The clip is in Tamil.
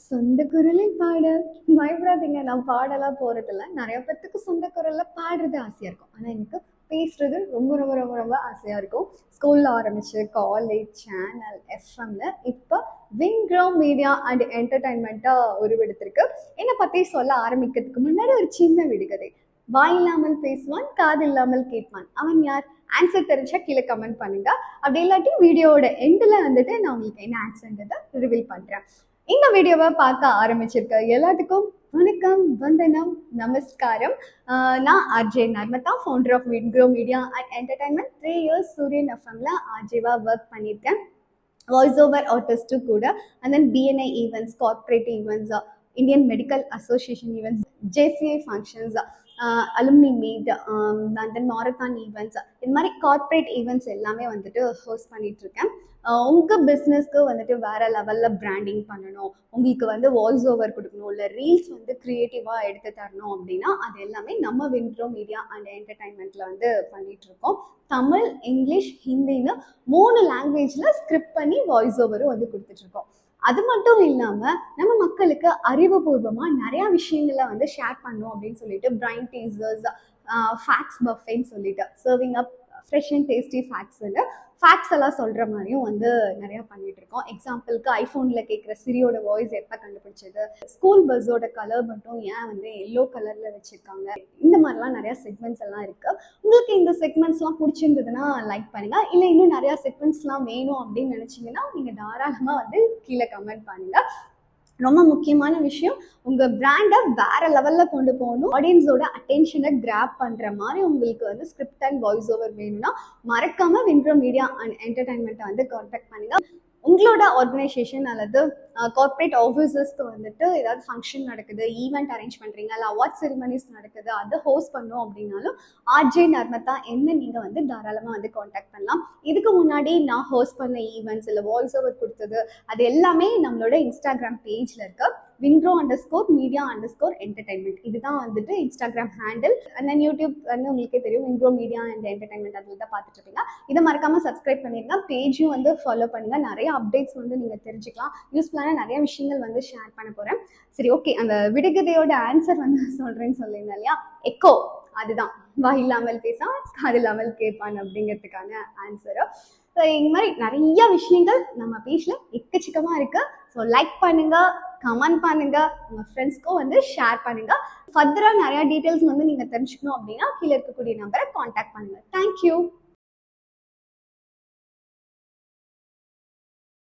சொந்த குரலில் பாட பயப்படாதீங்க. நான் பாடலாம் போறதில்ல. நெறைய பேத்துக்கு சொந்த குரல்ல பாடுறது ஆசையா இருக்கும். ஆனா எனக்கு பேசுறது ரொம்ப ரொம்ப ரொம்ப ரொம்ப ஆசையா இருக்கும். ஸ்கூல்ல ஆரம்பிச்சு காலேஜ், சேனல், எஃப்எம்ல இப்ப வின்க்ரோ மீடியா அண்ட் என்டர்டைன்மெண்ட்டா உருவெடுத்திருக்கு. என்ன பத்தி சொல்ல ஆரம்பிக்கிறதுக்கு முன்னாடி ஒரு சின்ன விடுகதை. வாயில்லாமல் பேசுவான், காதில்லாமல் கேட்பான். அவன் யார்? ஆன்சர் தெரிஞ்சா கீழே கமெண்ட் பண்ணுங்க. அப்படி இல்லாட்டி வீடியோவோட எண்ட்ல வந்துட்டு நான் உங்களுக்கு என்ன ஆன்சர்ன்றதை ரிவீல் பண்றேன். இந்த வீடியோவை பார்க்க ஆரம்பிச்சிருக்க எல்லாத்துக்கும் வணக்கம், வந்தனம், நமஸ்காரம். நான் RJ Narmada, founder of Wincro media and entertainment. 3 years Suryan எஃப்எம்ல ஆர்ஜேவா ஒர்க் பண்ணியிருக்கேன். வாய்ஸ் ஓவர் ஆர்டிஸ்ட்டு கூட. And then BNI events, corporate events, Indian medical association events, JCI functions, alumni meet, and then marathon events, இது மாதிரி கார்பரேட் ஈவெண்ட்ஸ் எல்லாமே வந்துட்டு ஹோஸ்ட் பண்ணிட்டு இருக்கேன். உங்கள் பிஸ்னஸ்க்கு வந்துட்டு வேறு லெவலில் பிராண்டிங் பண்ணணும், உங்களுக்கு வந்து வாய்ஸ் ஓவர் கொடுக்கணும், இல்லை ரீல்ஸ் வந்து க்ரியேட்டிவாக எடுத்து தரணும் அப்படின்னா அது எல்லாமே நம்ம வின்க்ரோ மீடியா அண்ட் என்டர்டைன்மெண்ட்டில் வந்து பண்ணிகிட்ருக்கோம். தமிழ், இங்கிலீஷ், ஹிந்தின்னு 3 லாங்குவேஜில் ஸ்கிரிப்ட் பண்ணி வாய்ஸ் ஓவரும் வந்து கொடுத்துட்ருக்கோம். அது மட்டும் இல்லாமல் நம்ம மக்களுக்கு அறிவுபூர்வமாக நிறையா விஷயங்களை வந்து ஷேர் பண்ணணும் அப்படின்னு சொல்லிட்டு பிரைன் டீசர்ஸ், ஃபேக்ட்ஸ் பஃபேன்னு சொல்லிட்டு serving up fresh and tasty ஃபேக்ட்ஸுன்னு ஃபேக்ட்ஸ் எல்லாம் சொல்கிற மாதிரியும் வந்து நிறையா பண்ணிகிட்டு இருக்கோம். எக்ஸாம்பிளுக்கு ஐஃபோனில் கேட்குற சிரியோட வாய்ஸ் எப்போ கண்டுபிடிச்சது, ஸ்கூல் பஸ்ஸோட கலர் மட்டும் ஏன் வந்து எல்லோ கலரில் வச்சுருக்காங்க, இந்த மாதிரிலாம் நிறையா செக்மெண்ட்ஸ் எல்லாம் இருக்குது. உங்களுக்கு இந்த செக்மெண்ட்ஸ்லாம் பிடிச்சிருந்ததுன்னா லைக் பண்ணுங்கள். இல்லை இன்னும் நிறையா செக்மெண்ட்ஸ்லாம் வேணும் அப்படின்னு நினச்சிங்கன்னா நீங்கள் தாராளமாக வந்து கீழே கமெண்ட் பண்ணுங்கள். ரொம்ப முக்கியமான விஷயம், உங்கள் பிராண்டை வேறு லெவலில் கொண்டு போகணும், ஆடியன்ஸோட அட்டென்ஷனை கிராப் பண்ணுற மாதிரி உங்களுக்கு வந்து ஸ்கிரிப்ட் அண்ட் வாய்ஸ் ஓவர் வேணும்னா மறக்காமல் வின்க்ரோ மீடியா அண்ட் என்டர்டைன்மெண்ட்டை வந்து கான்டாக்ட் பண்ணுங்கள். உங்களோட ஆர்கனைசேஷன் அல்லது கார்பரேட் ஆஃபீஸஸ்க்கு வந்துட்டு ஏதாவது ஃபங்க்ஷன் நடக்குது, ஈவெண்ட் அரேஞ்ச் பண்ணுறீங்க, இல்லை அவார்ட் செரிமனிஸ் நடக்குது, அதை ஹோஸ்ட் பண்ணோம் அப்படின்னாலும் ஆர்ஜே நர்மதா என்ன நீங்கள் வந்து தாராளமாக வந்து காண்டாக்ட் பண்ணலாம். இதுக்கு முன்னாடி நான் ஹோஸ்ட் பண்ண ஈவெண்ட்ஸ் இல்லை வாய்ஸ் ஓவர் கொடுத்தது அது எல்லாமே நம்மளோட இன்ஸ்டாகிராம் பேஜில் இருக்க வின்க்ரோ_மீடியா_என்டர்டைன்மெண்ட், இதுதான் வந்துட்டு Instagram handle. And then YouTube வந்து உங்களுக்கே தெரியும், வின்க்ரோ மீடியா அண்ட் என்டர்டைன்மெண்ட், அதில் தான் பார்த்துட்டு இருப்பீங்க. இதை மறக்காமல் சப்ஸ்கிரைப் பண்ணிடுங்க, பேஜும் வந்து ஃபாலோ பண்ணுங்கள். நிறைய அப்டேட்ஸ் வந்து நீங்கள் தெரிஞ்சுக்கலாம். யூஸ்ஃபுல்லான நிறைய விஷயங்கள் வந்து ஷேர் பண்ண போகிறேன். சரி, ஓகே, அந்த விடுகதையோட ஆன்சர் வந்து சொல்கிறேன்னு சொல்லியிருந்தேன் இல்லையா, எக்கோ, அதுதான் வாயில்லாமல் பேசா காதில்லாமல் கேட்பான் அப்படிங்கிறதுக்கான ஆன்சரு. ஸோ இந்த மாதிரி நிறைய விஷயங்கள் நம்ம பேஜில் எக்கச்சக்கமாக இருக்குது. ஸோ லைக் பண்ணுங்கள், கமெண்ட் பண்ணுங்கள், உங்கள் ஃப்ரெண்ட்ஸ்க்கும் வந்து ஷேர் பண்ணுங்கள். ஃபர்தராக நிறையா டீட்டெயில்ஸ் வந்து நீங்கள் தெரிஞ்சுக்கணும் அப்படின்னா கீழே இருக்கக்கூடிய நம்பரை காண்டாக்ட் பண்ணுங்கள். தேங்க்யூ.